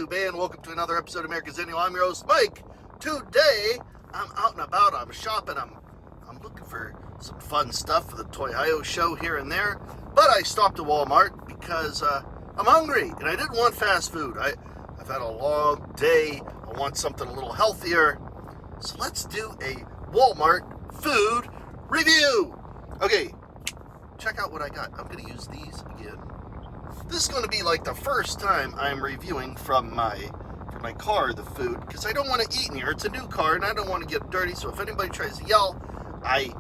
YouTube, and welcome to another episode of America's Annual. I'm your host, Mike. Today, I'm out and about, I'm shopping, I'm looking for some fun stuff for the Toy show here and there, but I stopped at Wal Mart because I'm hungry, and I didn't want fast food. I've had a long day, I want something a little healthier, so let's do a Wal Mart food review. Okay, check out what I got. I'm going to use these again. This is going to be like the first time I'm reviewing from my car the food, because I don't want to eat in here. It's a new car and I don't want to get dirty, so if anybody tries to yell, I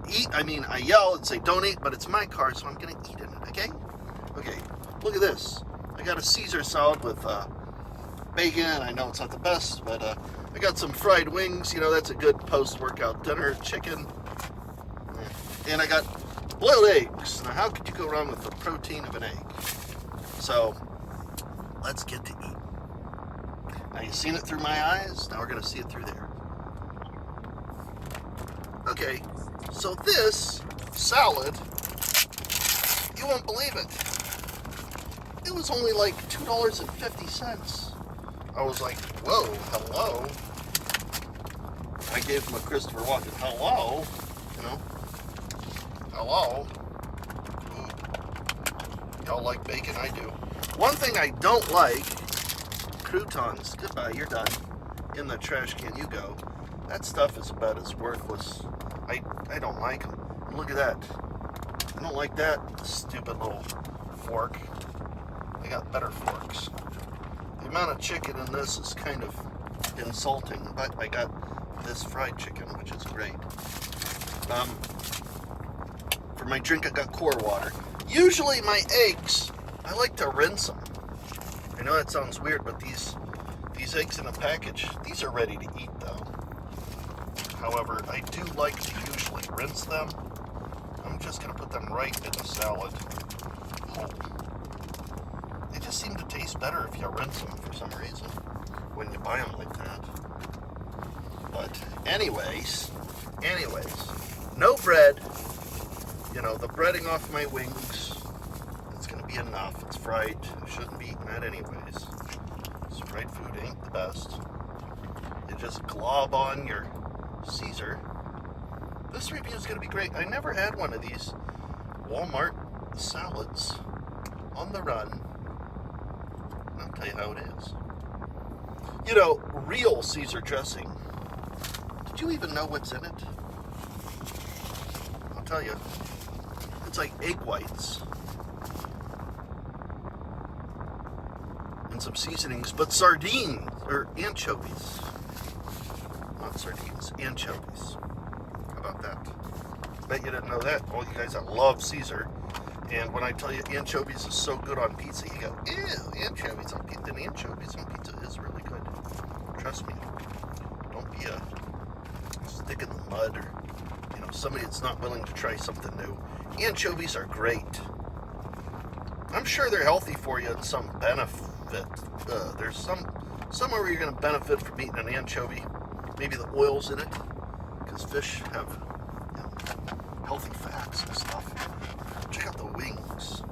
yell and say don't eat, but it's my car, so I'm going to eat in it, okay? Okay, look at this. I got a Caesar salad with bacon. I know it's not the best, but I got some fried wings. You know, that's a good post-workout dinner. Chicken. And I got boiled eggs. Now, how could you go wrong with the protein of an egg? So, let's get to eat. Now, you've seen it through my eyes. Now we're going to see it through there. Okay, so this salad, you won't believe it. It was only like $2.50. I was like, whoa, hello. I gave him a Christopher Walken, hello, you know, hello. Y'all like bacon, I do. One thing I don't like, croutons, goodbye, you're done. In the trash can you go. That stuff is about as worthless. I don't like them. And look at that. I don't like that stupid little fork. I got better forks. The amount of chicken in this is kind of insulting, but I got this fried chicken, which is great. For my drink, I got core water. Usually my eggs, I like to rinse them. I know that sounds weird, but these eggs in a package, these are ready to eat though. However, I do like to usually rinse them. I'm just going to put them right in the salad whole. They just seem to taste better if you rinse them for some reason when you buy them like that. But anyways, no bread. You know, the breading off my wings, it's going to be enough. It's fried. I shouldn't be eating that anyways. This fried food ain't the best. You just glob on your Caesar. This review is going to be great. I never had one of these Wal Mart salads on the run. I'll tell you how it is. You know, real Caesar dressing. Did you even know what's in it? I'll tell you. It's like egg whites and some seasonings, but sardines or anchovies. Not sardines, anchovies. How about that? Bet you didn't know that. All you guys that love Caesar. And when I tell you anchovies is so good on pizza, you go, ew, anchovies on pizza. And anchovies on pizza is really good. Trust me. Don't be a stick in the mud or, you know, somebody that's not willing to try something new. Anchovies are great. I'm sure they're healthy for you in some benefit. There's somewhere where you're going to benefit from eating an anchovy. Maybe the oils in it, because fish have, you know, healthy fats and stuff. Check out the wings.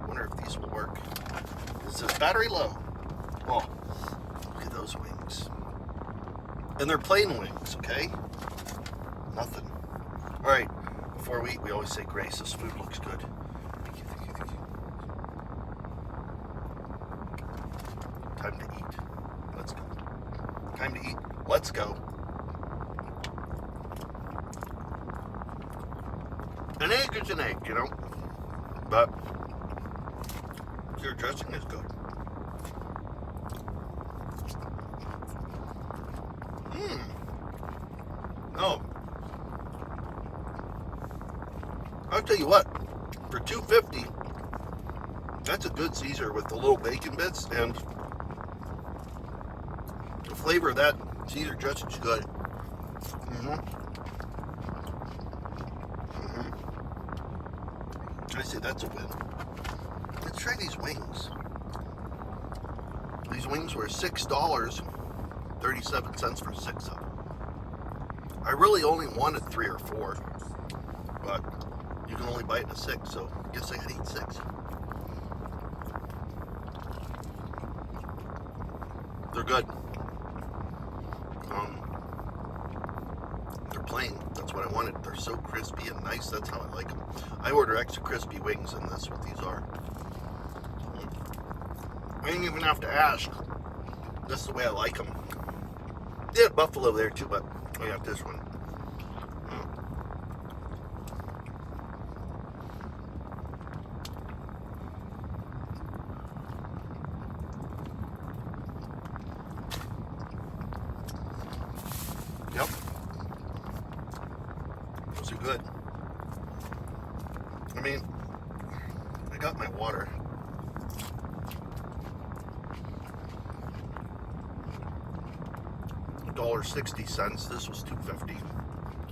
Wonder if these will work. It says battery low. Oh, look at those wings. And they're plain wings, okay? Nothing. All right. Before we eat, we always say grace. This food looks good. Thank you. Time to eat. Let's go. Time to eat. Let's go. An egg is an egg, you know. But your dressing is good. Oh. I'll tell you what, for $2.50, that's a good Caesar with the little bacon bits, and the flavor of that Caesar dressing is good. I say that's a win. Let's try these wings. These wings were $6.37 for 6 of them. I really only wanted 3 or 4, but you can only buy it in a 6, so I guess I gotta eat 6. They're good. They're plain. That's what I wanted. They're so crispy and nice. That's how I like them. I order extra crispy wings, and that's what these are. I didn't even have to ask. That's the way I like them. They had buffalo there too, but I got this one. Yep. Those are good. I mean, I got my water. $1.60. This was $2.50.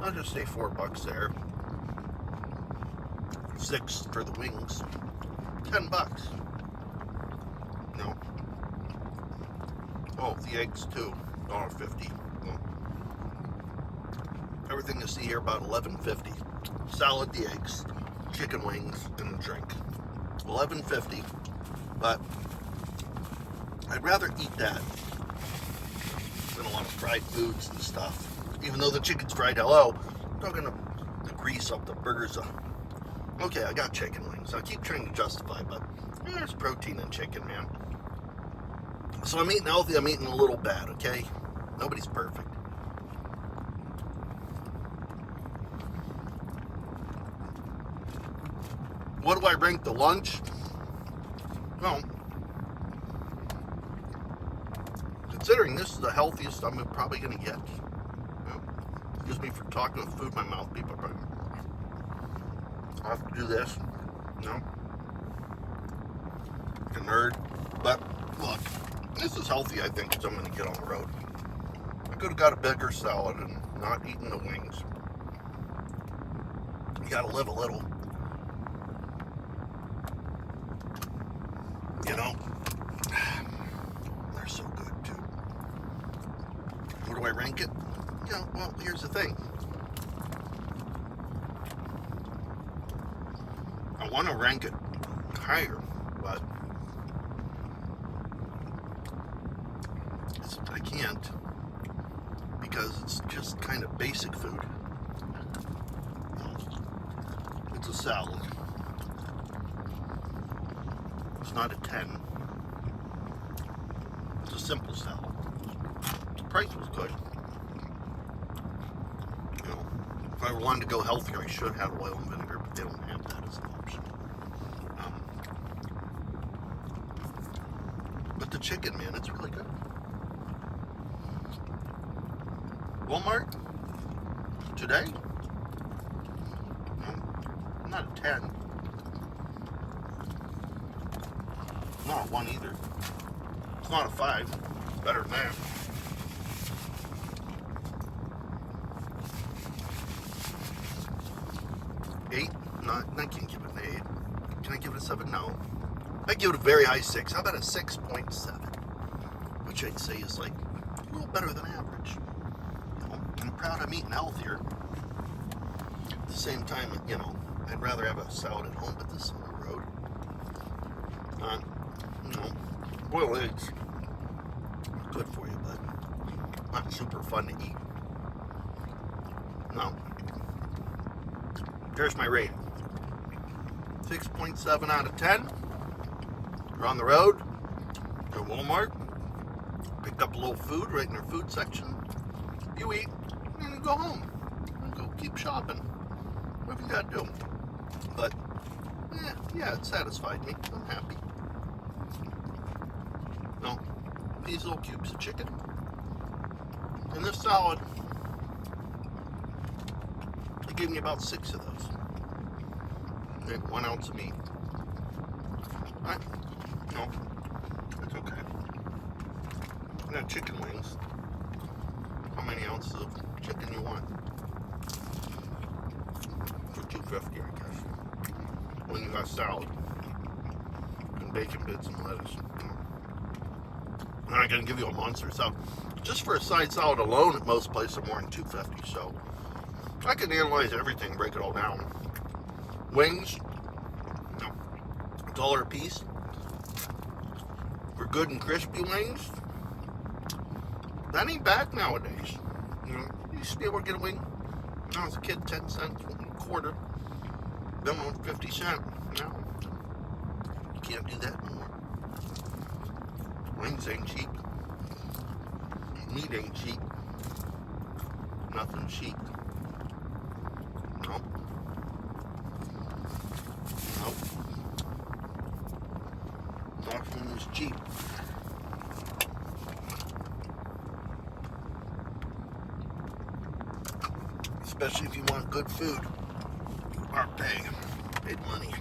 I'll just say $4 there. $6 for the wings. $10. No. Oh, the eggs too. $1.50. Everything you see here about $11.50. Salad, the eggs, chicken wings, and a drink. $11.50. But I'd rather eat that than a lot of fried foods and stuff. Even though the chicken's fried, hello, I'm talking the grease up the burgers. Okay, I got chicken wings. I keep trying to justify, but there's protein in chicken, man. So I'm eating healthy, I'm eating a little bad, okay? Nobody's perfect. What do I rank the lunch? Well, considering this is the healthiest I'm probably going to get. Excuse me for talking with food in my mouth, people. But I have to do this, like a nerd. But look, this is healthy, I think, as I'm going to get on the road. I could have got a bigger salad and not eaten the wings. You got to live a little. You know, they're so good too. Where do I rank it? Yeah, well, here's the thing. I want to rank it higher, but I can't because it's just kind of basic food. It's a salad. It's not a 10. It's a simple salad. The price was good. You know, if I wanted to go healthier, I should have oil and vinegar, but they don't have that as an option. But the chicken, man, it's really good. Wal Mart today? Not a 10. Not a 1 either. It's not a 5. It's better than that. 8? Not, I can't give it an 8. Can I give it a 7? No. I give it a very high 6. How about a 6.7? Which I'd say is like a little better than average. You know, I'm proud I'm eating healthier. At the same time, you know, I'd rather have a salad at home, but this is on the road. You know, boiled eggs, good for you, but not super fun to eat. No. There's my rating. 6.7 out of 10. You're on the road. Go to Walmart. Picked up a little food right in their food section. You eat, and you go home. And go keep shopping. Whatever you gotta do. But, yeah, it satisfied me. I'm happy. No, these little cubes of chicken. And this salad, they gave me about 6 of those. Maybe 1 ounce of meat. Right? No, it's okay. I got chicken wings. How many ounces of chicken you want? For $2.50, I guess. When you got salad and bacon bits and lettuce. I'm not gonna give you a monster. So, just for a side salad alone, at most places are more than $2.50. So, I can analyze everything, break it all down. Wings, $1 a piece. For good and crispy wings, That ain't bad nowadays. You know, you used to be able to get a wing when I was a kid, 10 cents, a quarter. Then on 50 cents. Now, you can't do that no more. Wings ain't cheap. Meat ain't cheap. Nothing cheap. Nope. Nope. Nothing is cheap. Especially if you want good food. Or paid money.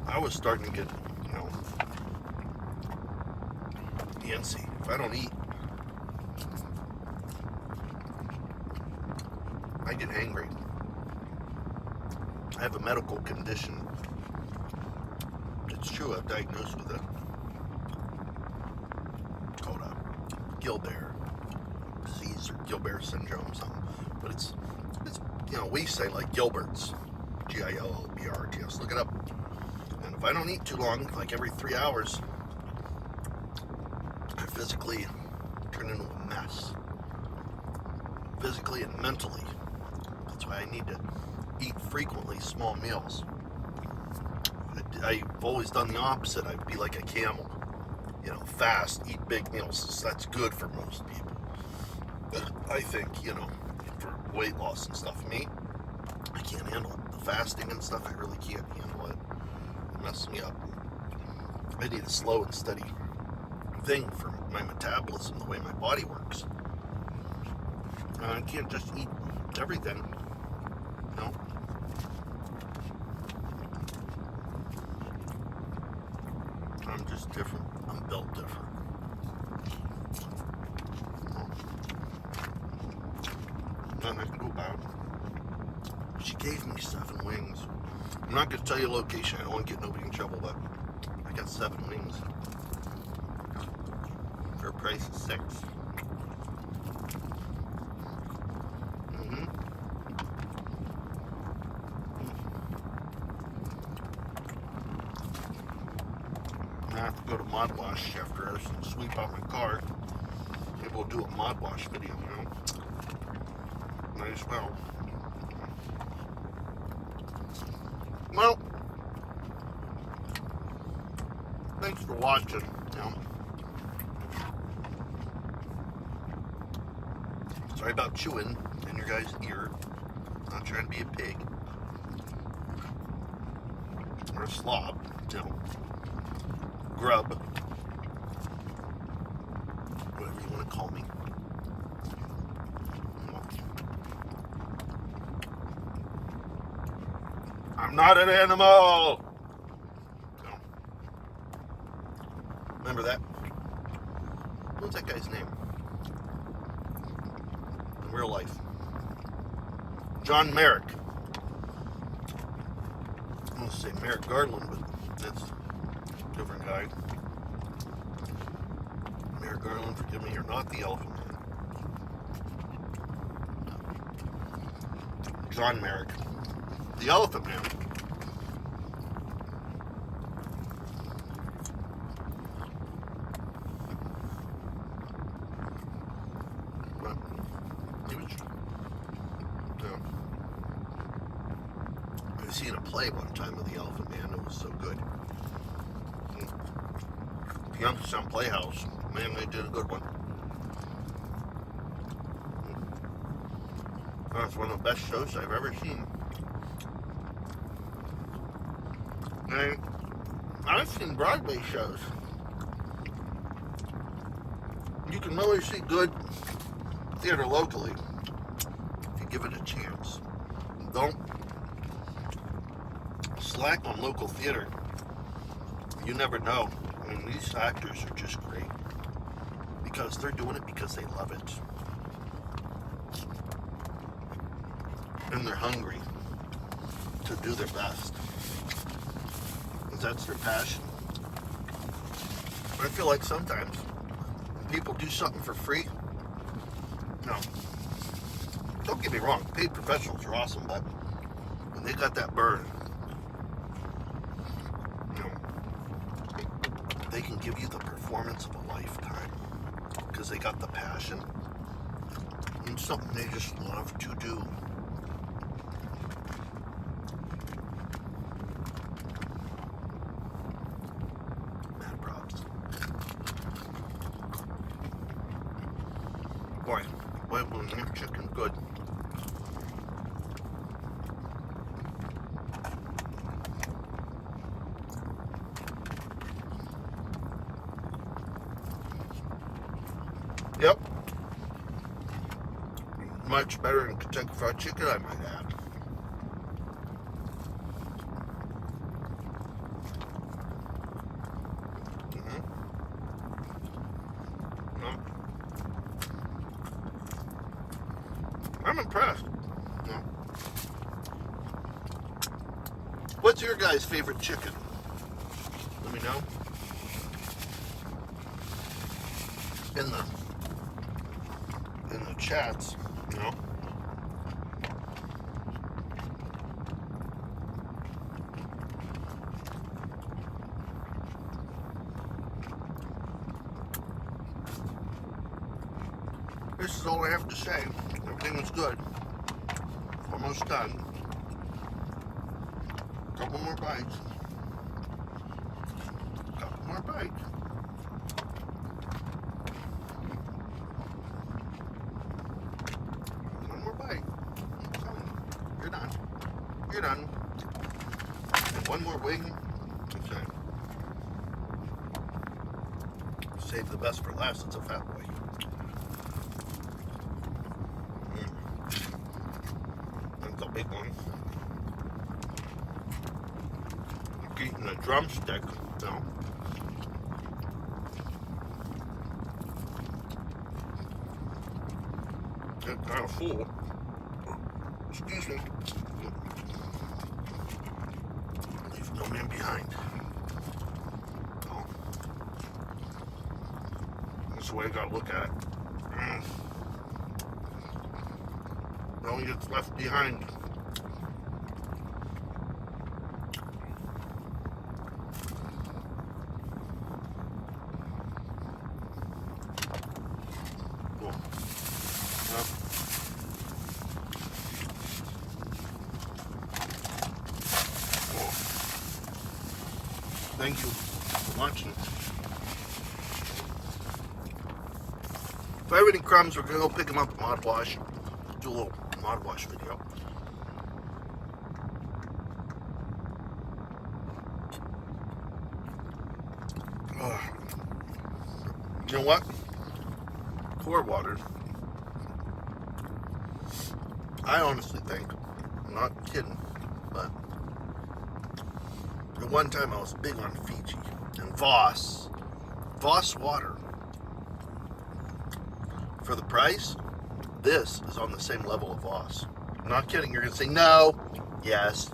I was starting to get, antsy. If I don't eat, I get hangry. I have a medical condition. It's true, I'm diagnosed with it. It's called Gilbert disease or Gilbert syndrome, something. But it's we say like Gilbert's, Gilberts. Look it up. And if I don't eat too long, like every 3 hours, I physically turn into a mess. Physically and mentally. That's why I need to eat frequently small meals. I've always done the opposite. I'd be like a camel. Fast, eat big meals. That's good for most people. But I think, for weight loss and stuff, me, I can't handle it. The fasting and stuff, I really can't handle it. It messes me up. I need a slow and steady thing for my metabolism, the way my body works. I can't just eat everything. No. I'm just different. I'm built different. Nothing I can do about it. She gave me 7 wings. I'm not going to tell you location. I don't want to get nobody in trouble, but I got 7 wings. Her price is 6. I have to go to mod wash after this and sweep out my car. Maybe we'll do a mod wash video now. Might as well. Well, thanks for watching. Sorry about chewing in your guys' ear. Not trying to be a pig. Or a slob. Grub. Whatever you want to call me. I'm not an animal! No. Remember that? What's that guy's name? In real life. John Merrick. I want to say Merrick Garland, but that's a different guy. Merrick Garland, forgive me, you're not the Elephant Man. John Merrick. The Elephant Man. But he was, I seen a play one time of the Elephant Man. It was so good. The Youngstown Playhouse. Man, they did a good one. That's one of the best shows I've ever seen. And I've seen Broadway shows. You can really see good theater locally if you give it a chance. Don't slack on local theater. You never know. I mean, these actors are just great because they're doing it because they love it. And they're hungry to do their best. Because that's their passion. I feel like sometimes when people do something for free, don't get me wrong, paid professionals are awesome, but when they got that burn, they can give you the performance of a lifetime because they got the passion and something they just love to do. Mad props. Boy, when your chicken's good. Yep. Much better than Kentucky Fried Chicken, I might add. I'm impressed. Yeah. What's your guys' favorite chicken? Let me know. In the chats, you know. This is all I have to say. Everything was good. Almost done. Couple more bites. Couple more bites. One more bite. I'm telling you. You're done. You're done. And one more wing. Okay. Save the best for last. It's a fat boy. That's a big one. Like eating a drumstick. No. It's kind of full. Excuse me. Leave no man behind. Oh. That's the way I gotta look at it. No one gets left behind. Cool. Yep. Cool. Thank you for watching. If I have any crumbs, we're gonna go pick them up at Mod Wash. Do a little Mod Wash video. You know what? Core water. I honestly think, I'm not kidding, but at one time I was big on Fiji and Voss water. For the price, this is on the same level of Voss. I'm not kidding. You're going to say no. Yes.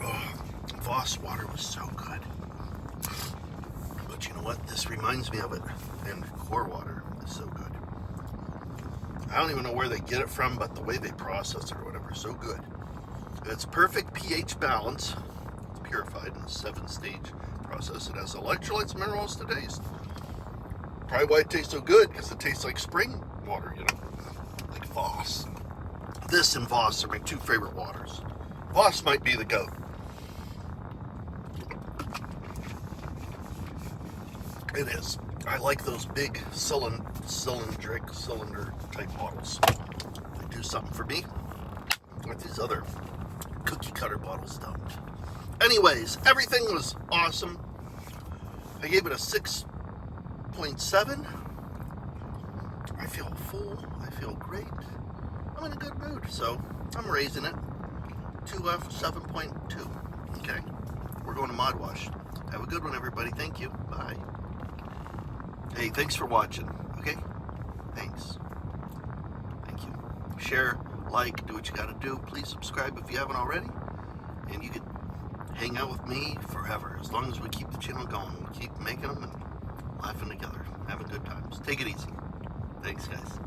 Oh, Voss water was so good. But you know what? This reminds me of it. And core water is so good. I don't even know where they get it from, but the way they process it or whatever is so good. It's perfect pH balance. It's purified in a 7-stage process. It has electrolytes, minerals to taste. Probably why it tastes so good, because it tastes like spring water, you know, like Voss. This and Voss are my two favorite waters. Voss might be the GOAT. It is. I like those big cylinder type bottles. They do something for me. What these other cookie cutter bottles don't. Anyways, everything was awesome. I gave it a 6.7. I feel full. I feel great. I'm in a good mood, so I'm raising it to 7.2. Okay, we're going to Mod Wash. Have a good one, everybody. Thank you. Bye. Hey, thanks for watching. Okay, thanks. Thank you. Share, like, do what you got to do. Please subscribe if you haven't already, and you can hang out with me forever as long as we keep the channel going. We keep making them and laughing together, having good times. Take it easy. Thanks, guys.